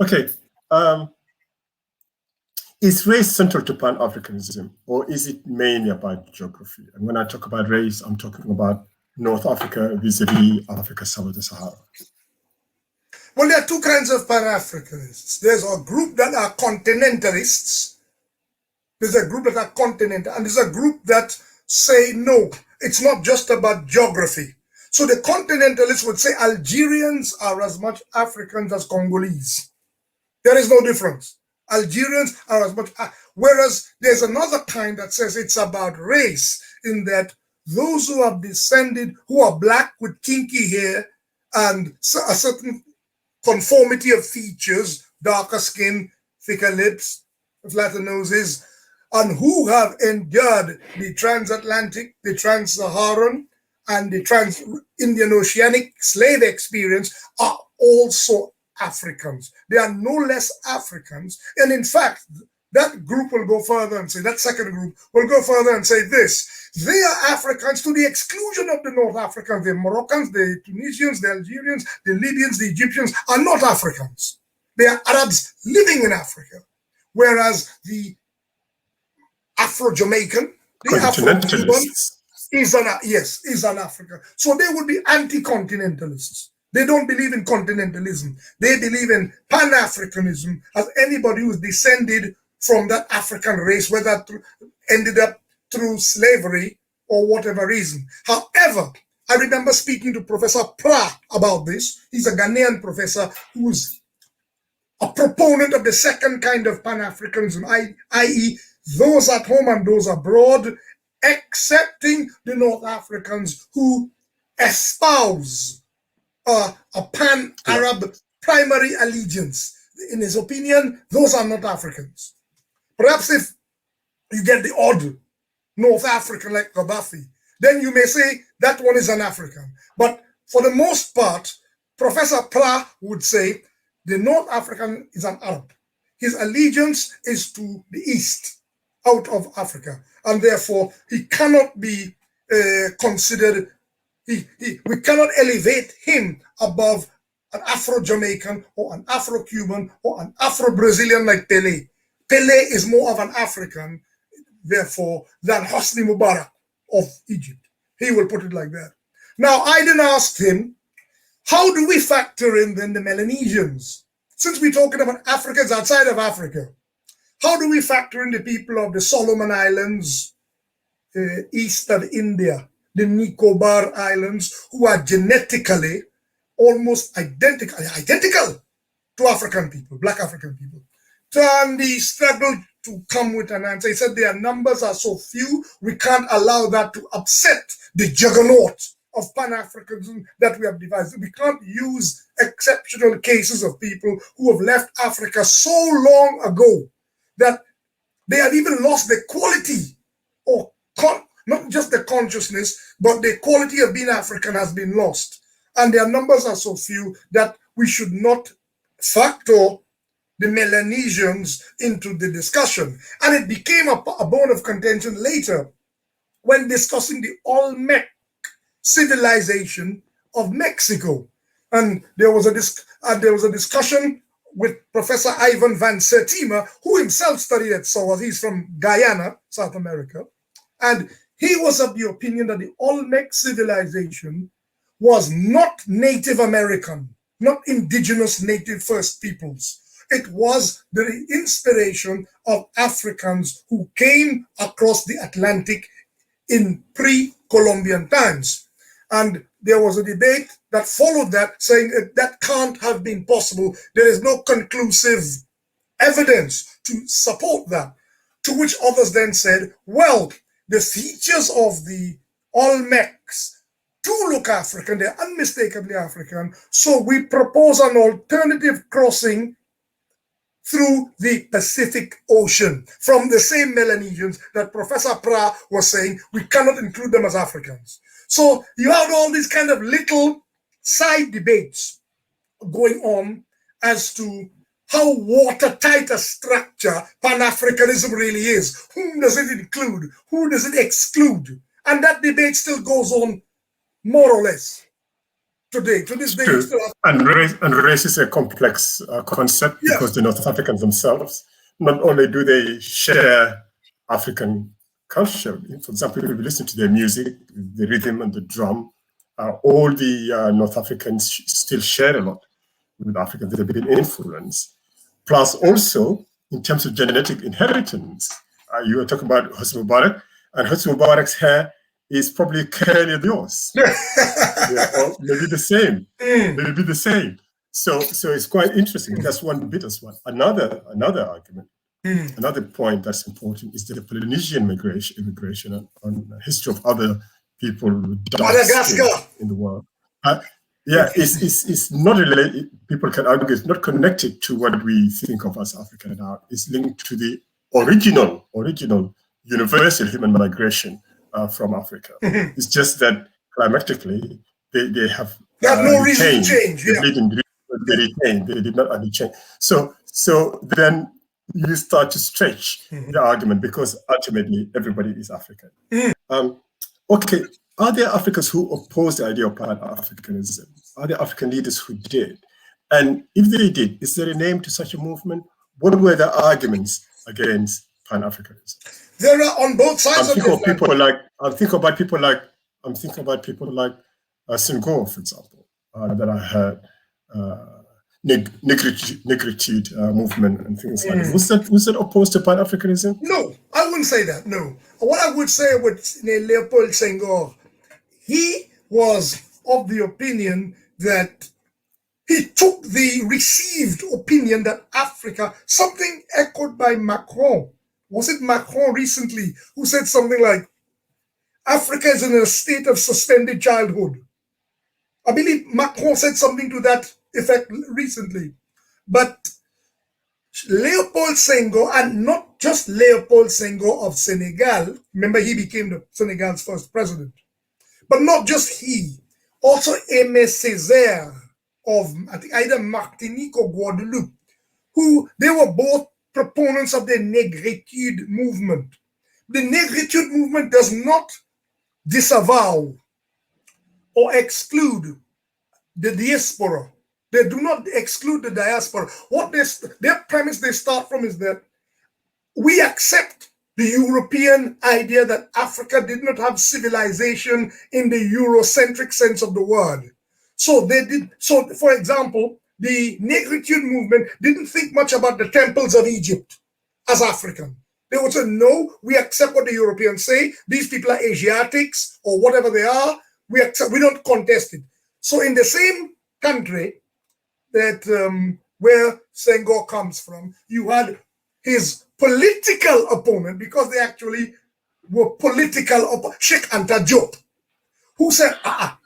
Okay. Um, is race central to Pan-Africanism, or is it mainly about geography? And when I talk about race, I'm talking about North Africa vis-a-vis Africa south of the Sahara. Well, there are two kinds of Pan-Africanists. There's a group that are continentalists. There's a group that are continental, and there's a group that say, no, it's not just about geography. So the continentalists would say Algerians are as much Africans as Congolese. There is no difference. Algerians are as much, whereas there's another kind that says it's about race, in that those who have descended, who are black with kinky hair and a certain conformity of features, darker skin, thicker lips, flatter noses, and who have endured the transatlantic, the trans-Saharan, and the trans-Indian Oceanic slave experience are also Africans. They are no less Africans. And in fact, that group will go further and say, that second group will go further and say this: they are Africans to the exclusion of the North Africans. The Moroccans, the Tunisians, the Algerians, the Libyans, the Egyptians are not Africans. They are Arabs living in Africa. Whereas the Afro-Jamaican, the Afro-Cuban is an African. So they would be anti-continentalists. They don't believe in continentalism. They believe in Pan-Africanism as anybody who's descended from that African race, whether ended up through slavery or whatever reason. However, I remember speaking to Professor Pra about this. He's a Ghanaian professor who's a proponent of the second kind of Pan-Africanism, i.e. those at home and those abroad, accepting the North Africans who espouse a pan-Arab primary allegiance. In his opinion, those are not Africans. Perhaps if you get the odd North African like Gaddafi, then you may say that one is an African. But for the most part, Professor Pra would say the North African is an Arab. His allegiance is to the east, out of Africa, and therefore he cannot be considered, we cannot elevate him above an Afro-Jamaican or an Afro-Cuban or an Afro-Brazilian like Pele. Pele is more of an African, therefore, than Hosni Mubarak of Egypt. He will put it like that. Now, I then asked him, how do we factor in then the Melanesians? Since we're talking about Africans outside of Africa, how do we factor in the people of the Solomon Islands, east of India, the Nicobar Islands, who are genetically almost identical to African people, black African people? And he struggled to come with an answer. He said their numbers are so few, we can't allow that to upset the juggernaut of Pan-Africanism that we have devised. We can't use exceptional cases of people who have left Africa so long ago that they have even lost the quality, or not just the consciousness, but the quality of being African has been lost. And their numbers are so few that we should not factor the Melanesians into the discussion. And it became a bone of contention later when discussing the Olmec civilization of Mexico. And there was a discussion with Professor Ivan Van Sertima, who himself studied at SOAS. He's from Guyana, South America. And he was of the opinion that the Olmec civilization was not Native American, not indigenous native First Peoples. It was the inspiration of Africans who came across the Atlantic in pre-Columbian times. And there was a debate that followed that, saying that can't have been possible. There is no conclusive evidence to support that. To which others then said, well, the features of the Olmecs do look African, they're unmistakably African, so we propose an alternative crossing through the Pacific Ocean from the same Melanesians that Professor Pra was saying we cannot include them as Africans. So you have all these kind of little side debates going on as to how watertight a structure Pan-Africanism really is. Whom does it include? Who does it exclude? And that debate still goes on more or less. today. To this day, True. you still have. And race is a complex concept because the North Africans themselves, not only do they share African culture, for example, if you listen to their music, the rhythm and the drum, all the North Africans still share a lot with Africans. They've been influenced. Plus, also, in terms of genetic inheritance, you were talking about Hosni Mubarak, and Hosni Mubarak's hair is probably curlier than yours. Yeah, or maybe the same. Maybe the same. So it's quite interesting. That's one bit as well. Another argument, another point that's important is the Polynesian immigration and history of other people with dark skin in the world. It's not related. People can argue it's not connected to what we think of as African now. It's linked to the original universal human migration from Africa. It's just that climatically they have no reason to change. They retained. They did not only change. So then you start to stretch the argument because ultimately everybody is African. Okay, are there Africans who oppose the idea of Pan-Africanism? Are there African leaders who did? And if they did, is there a name to such a movement? What were the arguments against Pan-Africanism? There are on both sides I'm thinking about people like Senghor, for example, that I heard negritude movement and things like that. Was that opposed to Pan-Africanism? No, I wouldn't say that. No, what I would say with Leopold Senghor, he was of the opinion that he took the received opinion that Africa, something echoed by Macron. Was it Macron recently who said something like, Africa is in a state of suspended childhood? I believe Macron said something to that effect recently. But Leopold Senghor, and not just Leopold Senghor of Senegal, remember he became the Senegal's first president, but not just he, also Aimé Césaire of either Martinique or Guadeloupe, who they were both proponents of the negritude movement. The negritude movement does not disavow or exclude the diaspora. They do not exclude the diaspora. What their premise they start from is that we accept the European idea that Africa did not have civilization in the Eurocentric sense of the word. So they did. So, for example, the negritude movement didn't think much about the temples of Egypt as African. They would say, no, we accept what the Europeans say. These people are Asiatics or whatever they are. We accept. We don't contest it. So in the same country that where Senghor comes from, you had his political opponent, because they actually were political, Sheikh Anta Diop, who said,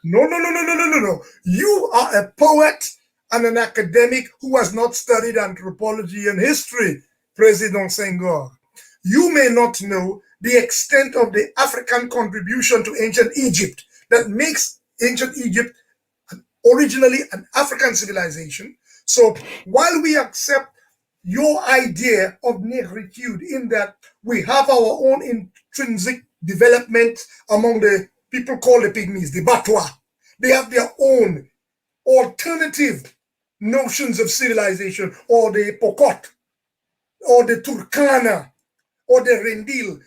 no. You are a poet and an academic who has not studied anthropology and history, President Senghor. You may not know the extent of the African contribution to ancient Egypt that makes ancient Egypt originally an African civilization. So while we accept your idea of negritude in that we have our own intrinsic development among the people called the Pygmies, the Batwa, they have their own alternative notions of civilization, or the Pokot, or the Turkana, or the Rendil.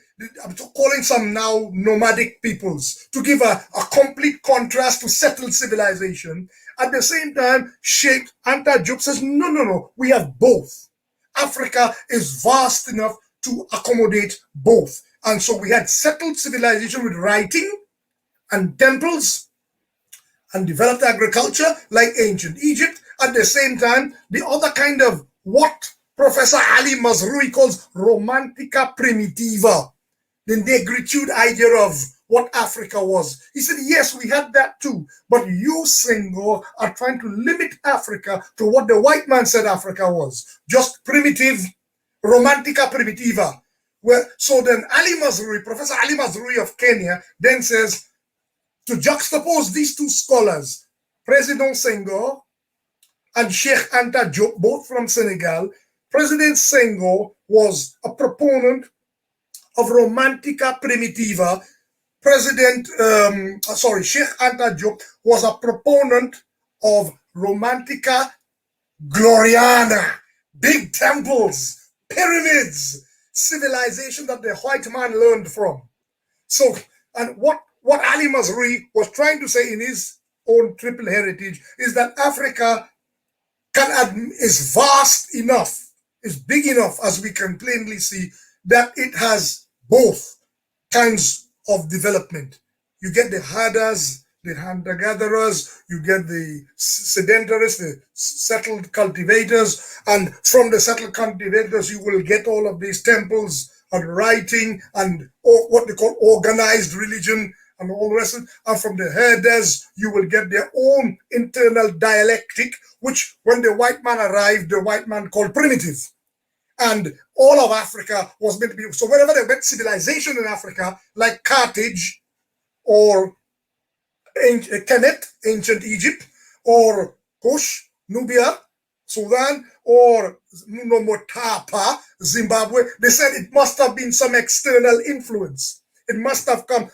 I'm calling some now nomadic peoples to give a complete contrast to settled civilization. At the same time, Sheikh Anta Diop says, no, we have both. Africa is vast enough to accommodate both. And so we had settled civilization with writing and temples and developed agriculture like ancient Egypt. At the same time, the other kind of what Professor Ali Mazrui calls romantica primitiva, the negritude idea of what Africa was. He said, yes, we had that too, but you, Senghor, are trying to limit Africa to what the white man said Africa was, just primitive, romantica primitiva. So then Professor Ali Mazrui of Kenya then says, to juxtapose these two scholars, President Senghor and Sheikh Anta Diop, both from Senegal, President Senghor was a proponent of romantica primitiva. Sheikh Anta Diop was a proponent of Romantica Gloriana, big temples, pyramids, civilization that the white man learned from. So, and what Ali Masri was trying to say in his own triple heritage is that Africa is vast enough, is big enough, as we can plainly see, that it has both kinds of development. You get the herders, the hunter-gatherers, you get the sedentarists, the settled cultivators, and from the settled cultivators you will get all of these temples and writing and what they call organized religion and all the rest of it. And from the herders you will get their own internal dialectic, which when the white man arrived, the white man called primitive. And all of Africa was meant to be, so wherever they went civilization in Africa, like Carthage or Kemet, ancient Egypt, or Kush, Nubia, Sudan, or Motapa, Zimbabwe, they said it must have been some external influence. It must have come,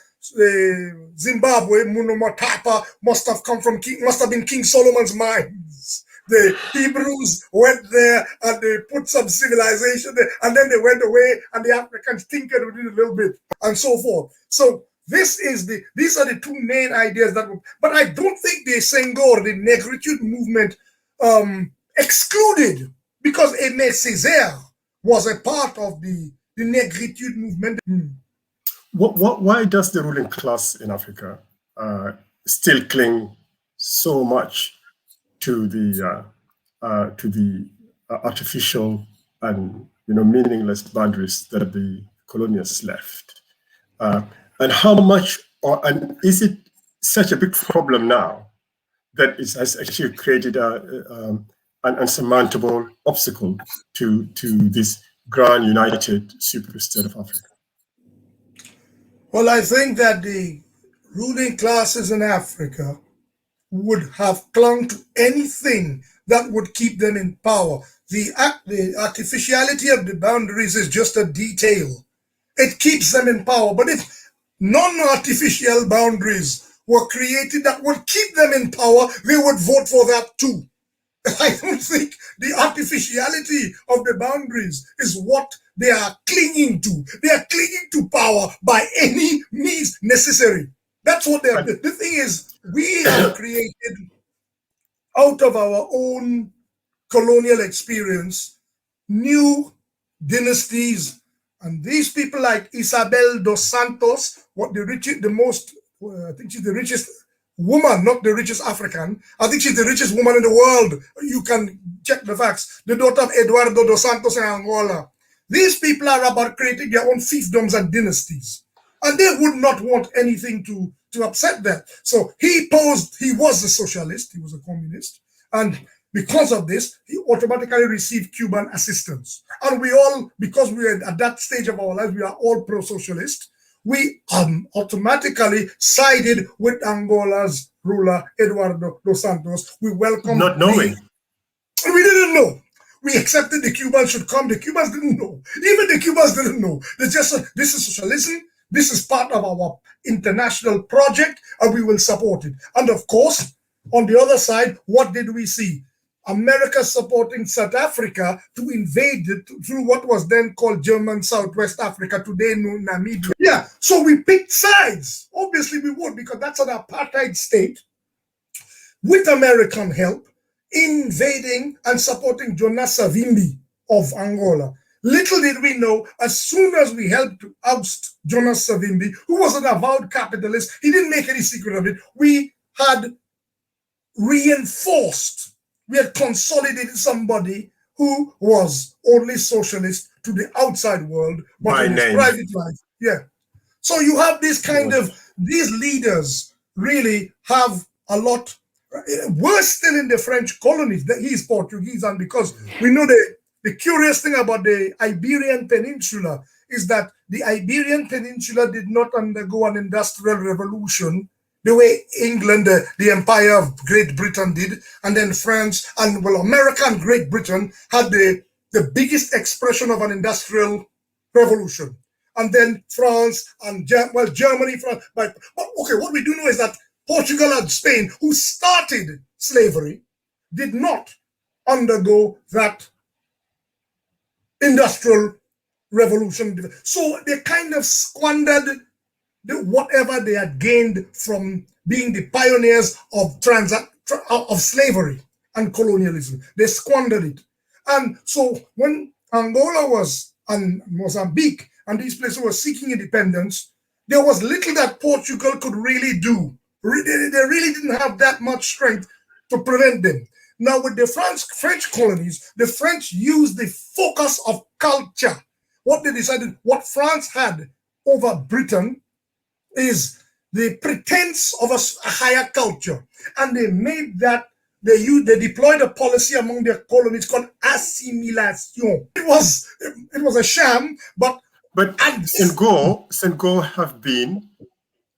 Zimbabwe, Motapa must have come from must have been King Solomon's mines. The Hebrews went there and they put some civilization there, and then they went away and the Africans tinkered with it a little bit and so forth. So these are the two main ideas but I don't think the Senghor, the Negritude movement, excluded, because Aimé Césaire was a part of the Negritude movement. Why does the ruling class in Africa still cling so much to the artificial and meaningless boundaries that the colonials left? And how much, and is it such a big problem now that it has actually created an unsurmountable obstacle to this grand united super state of Africa? Well, I think that the ruling classes in Africa would have clung to anything that would keep them in power. The artificiality of the boundaries is just a detail. It keeps them in power. But if non-artificial boundaries were created that would keep them in power, they would vote for that too. I don't think the artificiality of the boundaries is what they are clinging to. They are clinging to power by any means necessary. That's what they are. The thing is, we have created, out of our own colonial experience, new dynasties. And these people like Isabel dos Santos, I think she's the richest woman, not the richest African. I think she's the richest woman in the world. You can check the facts. The daughter of Eduardo dos Santos in Angola. These people are about creating their own fiefdoms and dynasties. And they would not want anything to upset that. So he was a socialist, he was a communist. And because of this, he automatically received Cuban assistance. And we all, because we are at that stage of our lives, we are all pro-socialist. We automatically sided with Angola's ruler, Eduardo dos Santos. We welcomed. Not knowing. We didn't know. We accepted the Cubans should come. The Cubans didn't know. Even the Cubans didn't know. They just said, this is socialism. This is part of our international project, and we will support it. And of course, on the other side, what did we see? America supporting South Africa to invade it through what was then called German Southwest Africa, today known Namibia. Yeah, so we picked sides. Obviously we would, because that's an apartheid state with American help, invading and supporting Jonas Savimbi of Angola. Little did we know, as soon as we helped to oust Jonas Savimbi, who was an avowed capitalist, he didn't make any secret of it, we had reinforced, we had consolidated somebody who was only socialist to the outside world, but in his private life. Yeah. So you have this kind of, these leaders really have a lot, worse still in the French colonies, that he's Portuguese, and because we know the curious thing about the Iberian Peninsula is that the Iberian Peninsula did not undergo an industrial revolution the way England, the empire of Great Britain did, and then France, and well, America and Great Britain had the biggest expression of an industrial revolution. And then France and Germany, France. But okay, what we do know is that Portugal and Spain, who started slavery did not undergo that industrial revolution. So they kind of squandered whatever they had gained from being the pioneers of slavery and colonialism. They squandered it. And so when Angola was and Mozambique and these places were seeking independence, there was little that Portugal could really do. They really didn't have that much strength to prevent them. Now, with the French colonies, the French used the focus of culture. What they decided, what France had over Britain is the pretense of a higher culture. And they made that, they deployed a policy among their colonies called assimilation. It was a sham, but Senghor have been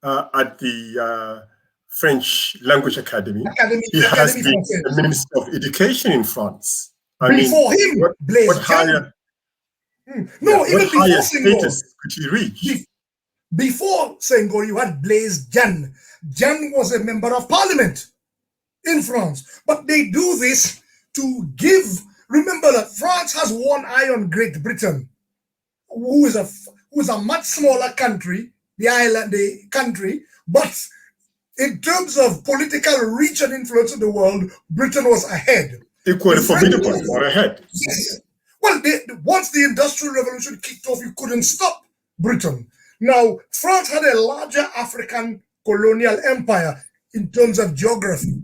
at the French Language Academy. He has been the Minister of Education in France. Before him, Blaise Diagne. What higher status could he reach? Before Senghor, you had Blaise Diagne. Diagne was a member of parliament in France. But they do this to give, remember that France has one eye on Great Britain, who is a much smaller country, the country, but in terms of political reach and influence in the world, Britain was ahead. Equally formidable or ahead. Yes. Well, once the Industrial Revolution kicked off, you couldn't stop Britain. Now, France had a larger African colonial empire in terms of geography.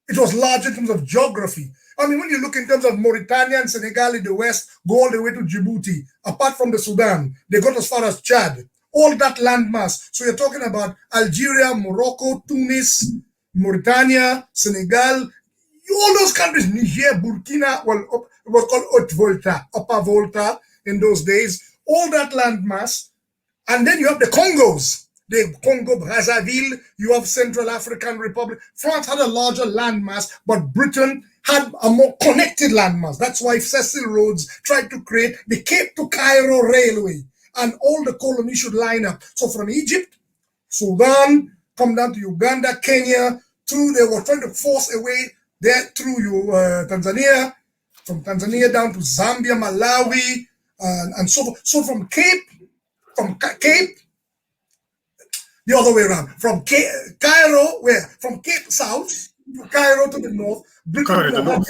It was large in terms of geography. I mean, when you look in terms of Mauritania and Senegal in the west, go all the way to Djibouti, apart from the Sudan, they got as far as Chad, all that landmass. So you're talking about Algeria, Morocco, Tunis, Mauritania, Senegal, all those countries, Niger, Burkina, well, it was called Haute Volta, Upper Volta in those days, all that landmass. And then you have the Congos, the Congo Brazzaville, you have Central African Republic. France had a larger landmass, but Britain had a more connected landmass. That's why Cecil Rhodes tried to create the Cape to Cairo Railway, and all the colonies should line up. So from Egypt, Sudan, come down to Uganda, Kenya, they were trying to force a way there through Tanzania, from Tanzania down to Zambia, Malawi, and so forth. So from Cape, the other way around, from Cairo, from Cape South to Cairo to the north, Britain had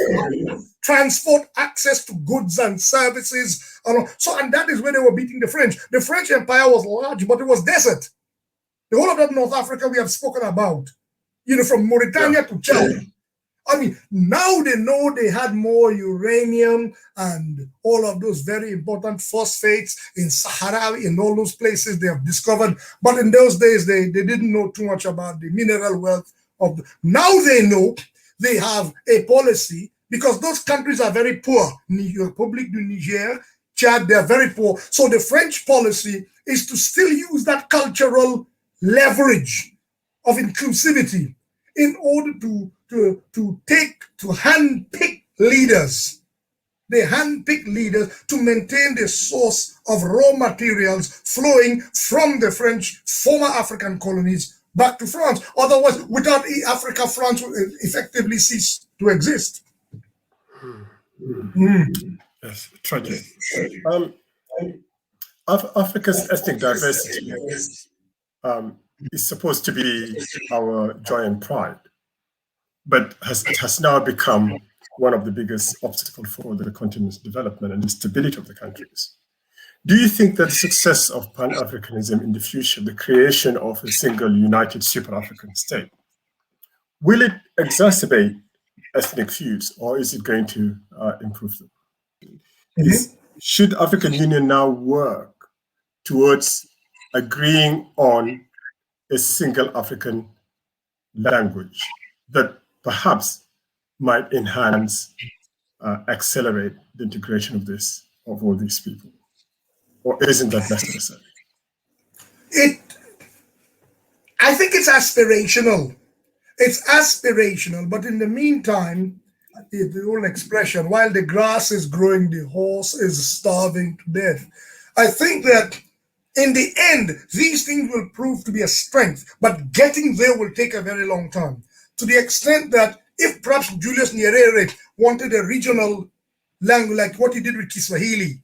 transport access to goods and services. And that is where they were beating the French. The French Empire was large, but it was desert. The whole of that North Africa we have spoken about, from Mauritania to Chad. I mean, now they know they had more uranium and all of those very important phosphates in Sahara, in all those places they have discovered. But in those days, they didn't know too much about the mineral wealth of now they know they have a policy, because those countries are very poor. Republic du Niger, Chad, they're very poor. So the French policy is to still use that cultural leverage of inclusivity in order to handpick leaders. They handpick leaders to maintain the source of raw materials flowing from the French former African colonies back to France. Otherwise, without Africa, France will effectively cease to exist. Yes, tragic. Africa's ethnic diversity is supposed to be our joy and pride, but it has now become one of the biggest obstacles for the continent's development and the stability of the countries. Do you think that the success of Pan-Africanism in the future, the creation of a single united super-African state, will it exacerbate ethnic feuds, or is it going to improve them? Should African Union now work towards agreeing on a single African language that perhaps might enhance, accelerate the integration of all these people? Or isn't that necessary? I think it's aspirational. It's aspirational, but in the meantime, the old expression, while the grass is growing, the horse is starving to death. I think that in the end, these things will prove to be a strength, but getting there will take a very long time. To the extent that if perhaps Julius Nyerere wanted a regional language like what he did with Kiswahili,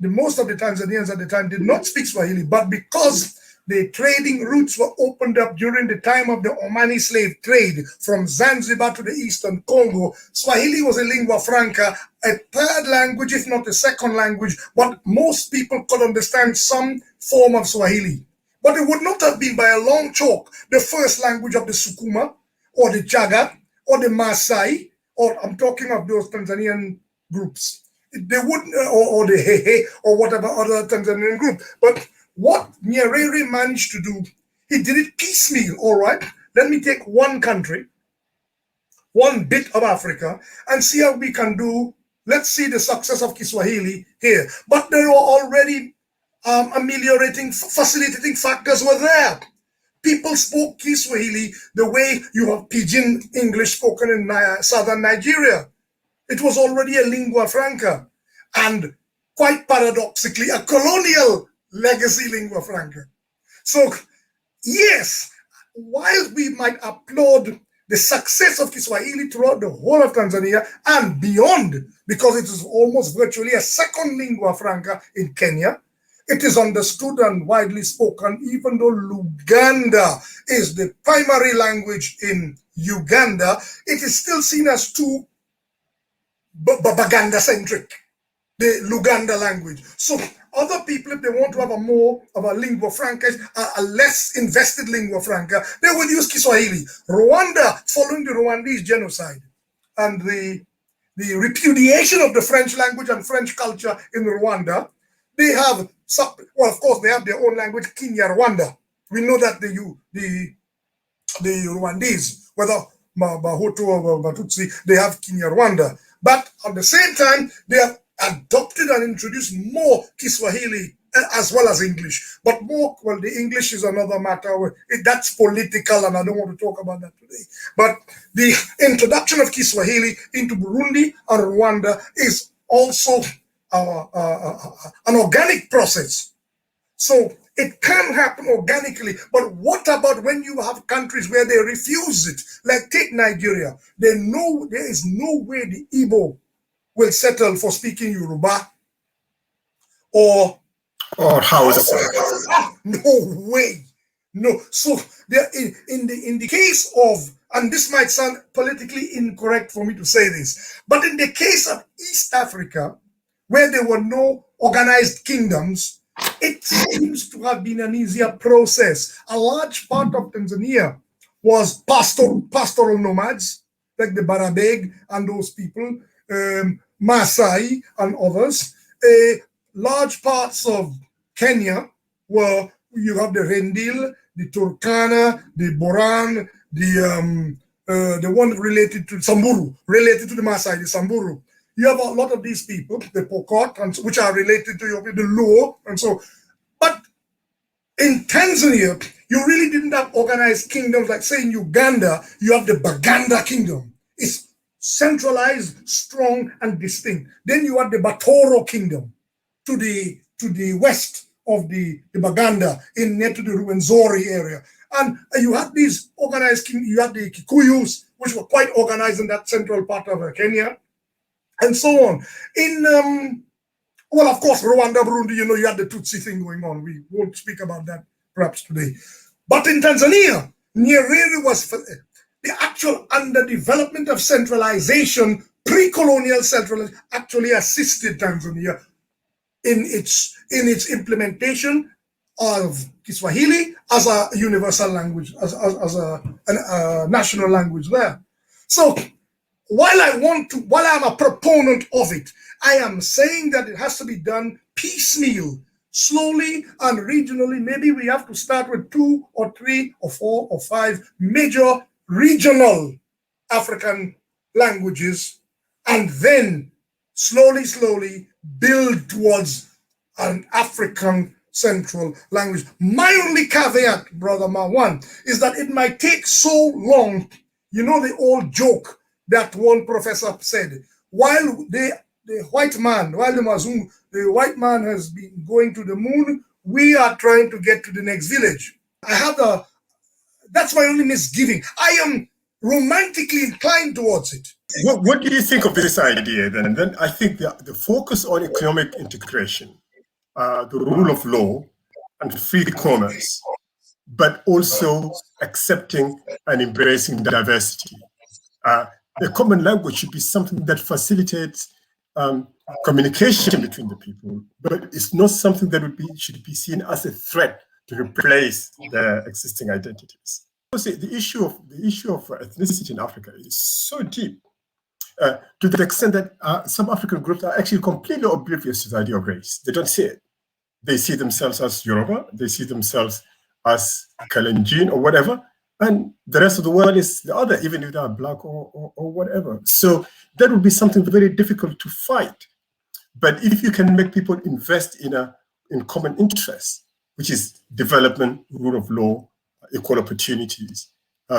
most of the Tanzanians at the time did not speak Swahili, but because the trading routes were opened up during the time of the Omani slave trade from Zanzibar to the eastern Congo, Swahili was a lingua franca, a third language, if not a second language, but most people could understand some form of Swahili. But it would not have been by a long chalk the first language of the Sukuma or the Chaga or the Maasai, or I'm talking of those Tanzanian groups. They wouldn't, or the Hehe, or whatever other Tanzanian group. But what Nyerere managed to do, he did it piecemeal, all right? Let me take one country, one bit of Africa, and see how we can do, let's see the success of Kiswahili here. But there were already ameliorating, facilitating factors were there. People spoke Kiswahili the way you have Pidgin English spoken in southern Nigeria. It was already a lingua franca, and quite paradoxically, a colonial legacy lingua franca. So, yes, while we might applaud the success of Kiswahili throughout the whole of Tanzania and beyond, because it is almost virtually a second lingua franca in Kenya, it is understood and widely spoken, even though Luganda is the primary language in Uganda, it is still seen as too Baganda-centric, the Luganda language. So other people, if they want to have a more of a lingua franca, a less invested lingua franca, they will use Kiswahili. Rwanda, following the Rwandese genocide and the repudiation of the French language and French culture in Rwanda, they have, well, of course, they have their own language, Kinyarwanda. We know that the Rwandese, whether Bahutu or Batutsi, they have Kinyarwanda. But at the same time, they have adopted and introduced more Kiswahili as well as English. But more, well, the English is another matter. That's political, and I don't want to talk about that today. But the introduction of Kiswahili into Burundi and Rwanda is also an organic process. So it can happen organically, but what about when you have countries where they refuse it? Like take Nigeria. There is no way the Igbo will settle for speaking Yoruba or Hausa. No way. No. So there in the case of, and this might sound politically incorrect for me to say this, but in the case of East Africa, where there were no organized kingdoms, it seems to have been an easier process. A large part of Tanzania was pastoral nomads, like the Barabeg and those people, Maasai and others. Large parts of Kenya were, you have the Rendil, the Turkana, the Boran, the one related to Samburu, related to the Maasai, the Samburu. You have a lot of these people, the Pokot, and which are related to the Luo, and so. But in Tanzania, you really didn't have organized kingdoms. Like say in Uganda, you have the Baganda kingdom. It's centralized, strong, and distinct. Then you have the Batoro kingdom to the west of the Baganda, near to the Ruwenzori area. And you have these organized kingdoms. You have the Kikuyus, which were quite organized in that central part of Kenya, and so on. Well, of course, Rwanda, Burundi, you had the Tutsi thing going on. We won't speak about that perhaps today. But in Tanzania, Nyerere was the actual underdevelopment of centralization, pre-colonial centralization, actually assisted Tanzania in its implementation of Kiswahili as a universal language, as a national language there. So while I'm a proponent of it, I am saying that it has to be done piecemeal, slowly and regionally. Maybe we have to start with 2 or 3 or 4 or 5 major regional African languages, and then slowly build towards an African central language. My only caveat, Brother Marwan, is that it might take so long. You know the old joke that one professor said, while the white man has been going to the moon, we are trying to get to the next village. That's my only misgiving. I am romantically inclined towards it. What do you think of this idea then? And then I think the focus on economic integration, the rule of law, and free commerce, but also accepting and embracing diversity. A common language should be something that facilitates communication between the people, but it's not something that should be seen as a threat to replace their existing identities. See, the issue of ethnicity in Africa is so deep, to the extent that some African groups are actually completely oblivious to the idea of race. They don't see it. They see themselves as Yoruba, they see themselves as Kalenjin or whatever, and the rest of the world is the other, even if they are black or whatever. So that would be something very difficult to fight. But if you can make people invest in common interests, which is development, rule of law, equal opportunities,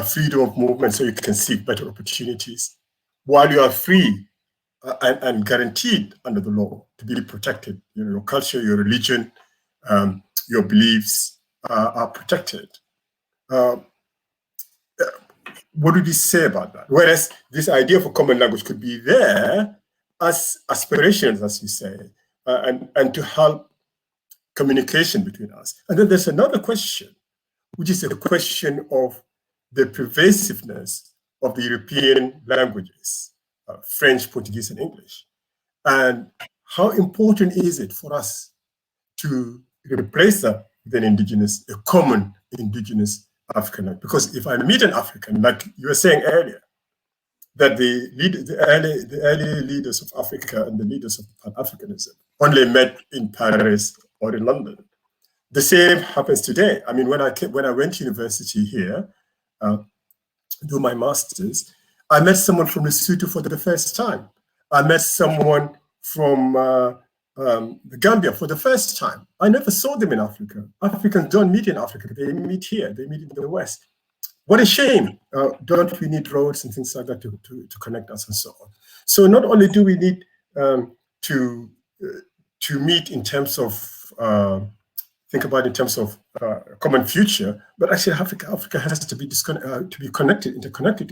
freedom of movement, so you can seek better opportunities, while you are free and guaranteed under the law to be protected. You know, your culture, your religion, your beliefs are protected. What would you say about that? Whereas this idea of a common language could be there as aspirations, as you say, and to help communication between us. And then there's another question, which is a question of the pervasiveness of the European languages, French, Portuguese, and English. And how important is it for us to replace that with a common indigenous African language? Because if I meet an African, like you were saying earlier, that the early leaders of Africa and the leaders of Pan-Africanism only met in Paris or in London. The same happens today. I mean, when I went to university here, do my master's, I met someone from Lesotho for the first time. I met someone from the Gambia for the first time. I never saw them in Africa. Africans don't meet in Africa. They meet here. They meet in the West. What a shame. Don't we need roads and things like that to connect us and so on? So not only do we need to meet in terms of think about in terms of a common future, but actually Africa has to be interconnected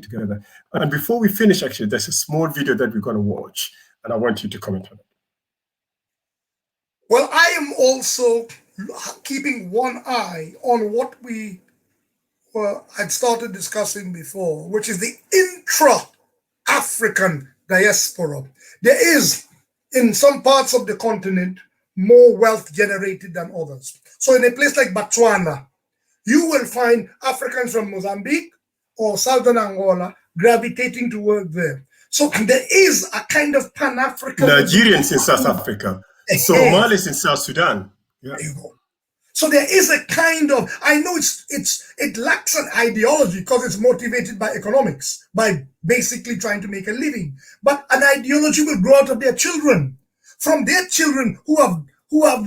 together. And before we finish, actually, there's a small video that we're going to watch, and I want you to comment on it. Well, I am also keeping one eye on what we had started discussing before, which is the intra-African diaspora. There is, in some parts of the continent, more wealth generated than others. So in a place like Botswana, you will find Africans from Mozambique or southern Angola gravitating to work there. So there is a kind of Pan-African... Nigerians in South Africa, Somalis in South Sudan. Yeah. There you go. So there is a kind of, I know it lacks an ideology because it's motivated by economics, by basically trying to make a living. But an ideology will grow out of their children, from their children who have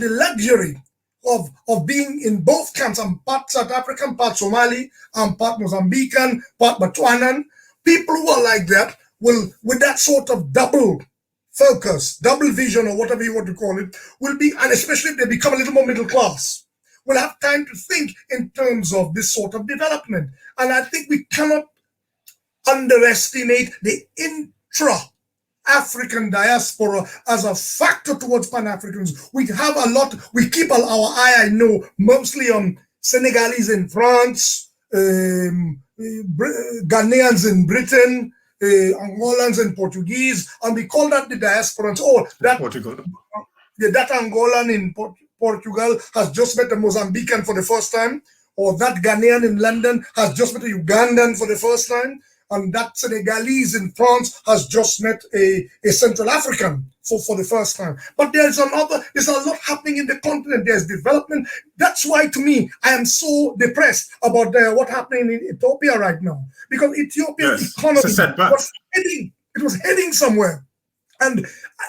the luxury of being in both camps. I'm part South African, part Somali, I'm part Mozambican, part Botswanan. People who are like that will, with that sort of double focus, double vision, or whatever you want to call it, will be, and especially if they become a little more middle class, will have time to think in terms of this sort of development. And I think we cannot underestimate the intra-African diaspora as a factor towards Pan-Africanism. We have a lot, we keep our eye, I know, mostly on Senegalese in France, Ghanaians in Britain, Angolans and Portuguese, and we call that the diasporans. Oh, that Portugal. That Angolan in Portugal has just met a Mozambican for the first time, or that Ghanaian in London has just met a Ugandan for the first time, and that Senegalese in France has just met a Central African for the first time. But there's a lot happening in the continent. There's development. That's why, to me, I am so depressed about what's happening in Ethiopia right now, because Ethiopia's economy was heading somewhere, and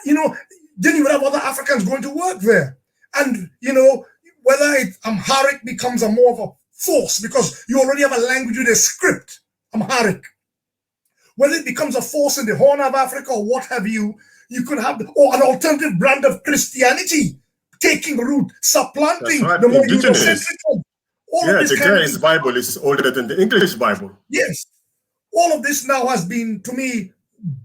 then you would have other Africans going to work there, and whether Amharic becomes more of a force because you already have a language with a script, Amharic. Whether it becomes a force in the Horn of Africa or what have you, you could have an alternative brand of Christianity taking root, supplanting the more Eurocentric one. The Ghanaian Bible is older than the English Bible. Yes. all of this now has been, to me,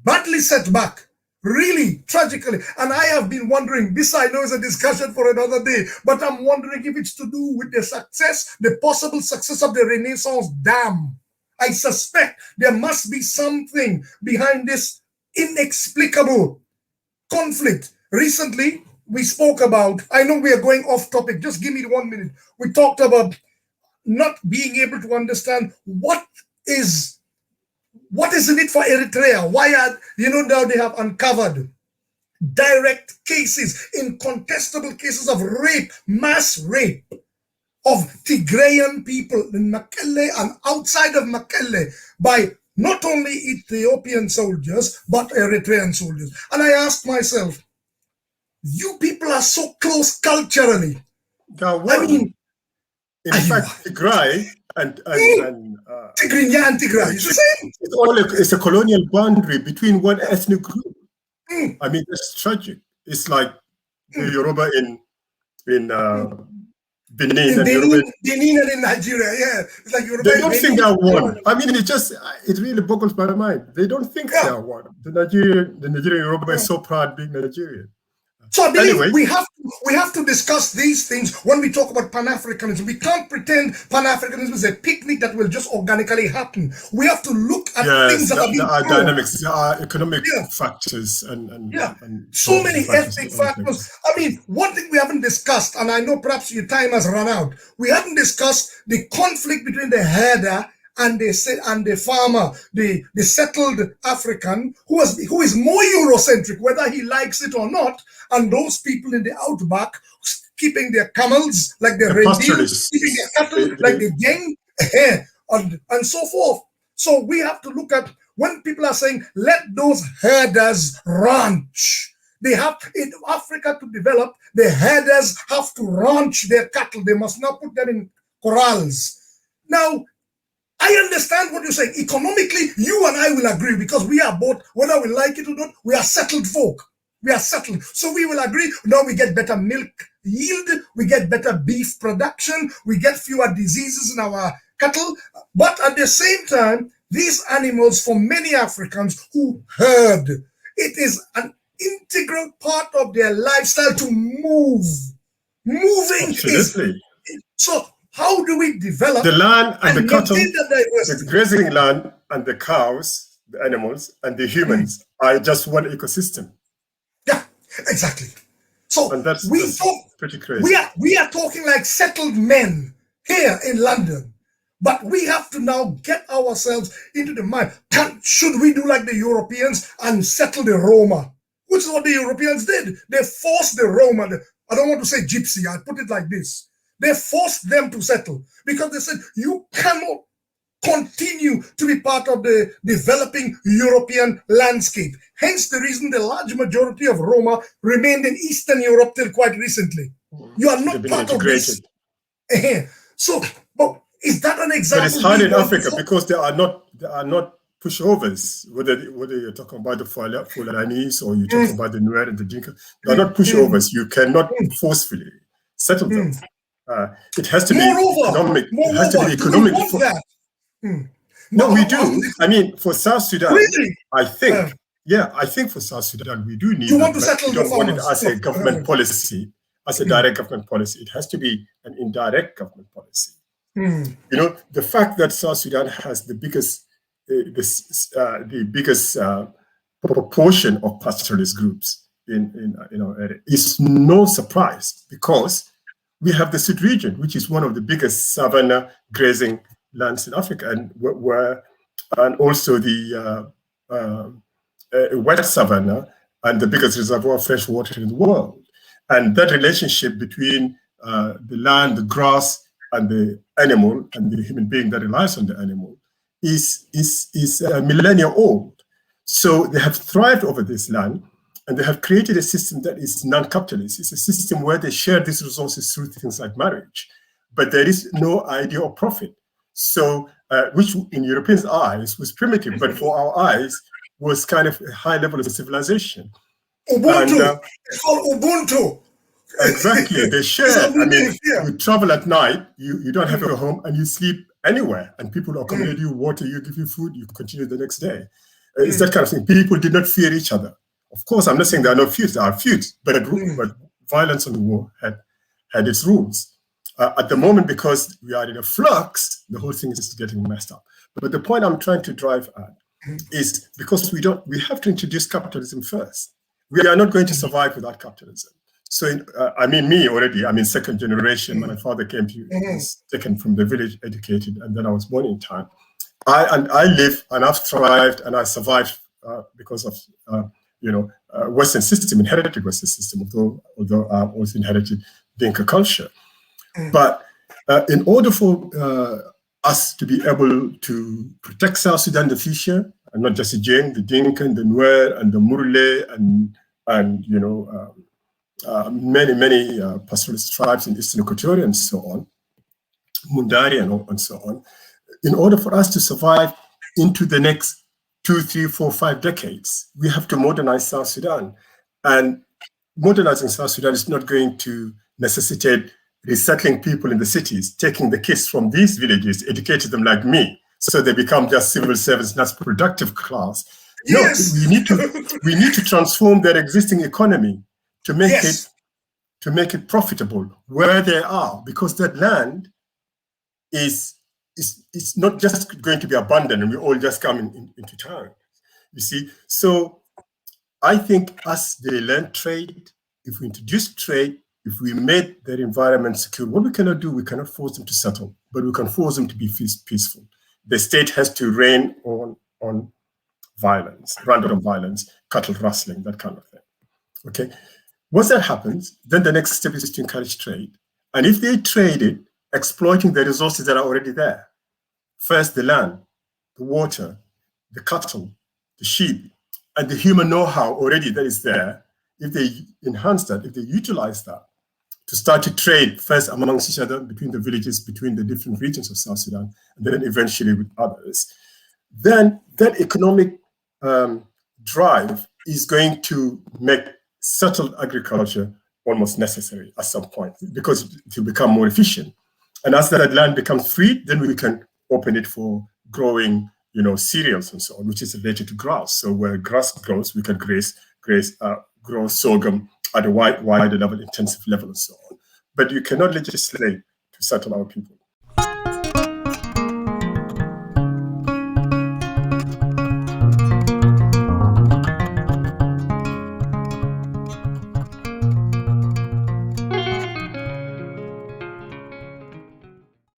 badly set back, really tragically. And I have been wondering, this I know is a discussion for another day, but I'm wondering if it's to do with the success, the possible success of the Renaissance Dam. I suspect there must be something behind this inexplicable conflict. Recently, we spoke about, I know we are going off topic, just give me 1 minute. We talked about not being able to understand what is in it for Eritrea. Why are, now they have uncovered direct cases, incontestable cases of rape, mass rape of Tigrayan people in Mekelle and outside of Mekelle by not only Ethiopian soldiers, but Eritrean soldiers. And I asked myself, you people are so close culturally. I mean, in fact, Tigray and Tigrinya and Tigray is the same. It's a colonial boundary between one ethnic group. I mean, it's tragic. It's like the Yoruba in Benin and in Nigeria, yeah. It's like Yoruba. They don't think they are one. I mean, it really boggles my mind. They don't think they are one. The Nigerian Yoruba is so proud being Nigerian. So I believe we have to discuss these things when we talk about Pan-Africanism. We can't pretend Pan-Africanism is a picnic that will just organically happen. We have to look at things that there are dynamics, there are economic factors and so many ethnic factors. I mean, one thing we haven't discussed, and I know perhaps your time has run out, we haven't discussed the conflict between the herder and the farmer, the settled African, who is more Eurocentric, whether he likes it or not, and those people in the outback keeping their camels like the reindeer, keeping their cattle like the gang, and so forth. So we have to look at when people are saying, let those herders ranch. They have, in Africa to develop, the herders have to ranch their cattle. They must not put them in corrals. Now, I understand what you're saying. Economically, you and I will agree because we are both, whether we like it or not, we are settled folk. We are settled. So we will agree. Now we get better milk yield. We get better beef production. We get fewer diseases in our cattle. But at the same time, these animals, for many Africans who herd, it is an integral part of their lifestyle to move. Moving Absolutely. So how do we develop the land and the cattle, the grazing land and the cows, the animals, and the humans are just one ecosystem. Yeah, exactly. So and that's pretty crazy. We are talking like settled men here in London, but we have to now get ourselves into the mind. Should we do like the Europeans and settle the Roma? Which is what the Europeans did. They forced the Roma. I don't want to say gypsy. I put it like this. They forced them to settle because they said, you cannot continue to be part of the developing European landscape. Hence the reason the large majority of Roma remained in Eastern Europe till quite recently. You are not part of this. So, but is that an example? But it's hard in Africa because there are not pushovers, whether you're talking about the Fulanis or you're talking about the Nuer and the Dinka. They are not pushovers. You cannot forcefully settle them. It has to be economic. It has to be economic. No, we do. I mean, for South Sudan, really? I think for South Sudan, we do need. You want to settle the farmers? Want it as a government policy, as a direct government policy. It has to be an indirect government policy. You know, the fact that South Sudan has the biggest proportion of pastoralist groups in area is no surprise because we have the Sud region, which is one of the biggest savanna grazing lands in Africa, and also the wet savanna and the biggest reservoir of fresh water in the world. And that relationship between the land, the grass, and the animal, and the human being that relies on the animal is millennia old. So they have thrived over this land, and they have created a system that is non-capitalist. It's a system where they share these resources through things like marriage, but there is no idea of profit. So, which in Europeans' eyes was primitive, but for our eyes was kind of a high level of civilization. Ubuntu. It's called Ubuntu. Exactly. They share. I mean, you travel at night, you don't have a home, and you sleep anywhere, and people accommodate you, water you, give you food, you continue the next day. It's that kind of thing. People did not fear each other. Of course, I'm not saying there are no feuds. There are feuds, but violence and war had its rules. At the moment, because we are in a flux, the whole thing is getting messed up. But the point I'm trying to drive at is because we have to introduce capitalism first. We are not going to survive without capitalism. So, me already, I'm in second generation. My father came to second from the village, educated, and then I was born in town. I live and I've thrived and I survived because of Western system, inherited Western system, although I also inherited Dinka culture. But in order for us to be able to protect South Sudan in the future, and not just the Jane, the Dinka, and the Nuer, and the Murle, and many pastoralist tribes in Eastern Equatoria and so on, Mundari and so on, in order for us to survive into the next 2, 3, 4, 5 decades, we have to modernize South Sudan. And modernizing South Sudan is not going to necessitate resettling people in the cities, taking the kids from these villages, educating them like me, so they become just civil servants, not productive class. Yes. No, we need to transform their existing economy to make it profitable where they are, because that land is not just going to be abundant and we all just come into town. You see, so I think as they learn trade, if we introduce trade, if we made their environment secure, what we cannot do, we cannot force them to settle, but we can force them to be peaceful. The state has to rein on violence, random violence, cattle rustling, that kind of thing. Okay. Once that happens, then the next step is to encourage trade. And if they trade it, exploiting the resources that are already there, first the land, the water, the cattle, the sheep, and the human know-how already that is there, if they enhance that, if they utilize that, to start to trade first amongst each other, between the villages, between the different regions of South Sudan, and then eventually with others, then that economic drive is going to make settled agriculture almost necessary at some point, because it will become more efficient. And as that land becomes free, then we can open it for growing, cereals and so on, which is related to grass. So where grass grows, we can grow sorghum at a wider level, intensive level, and so on. But you cannot legislate to settle our people.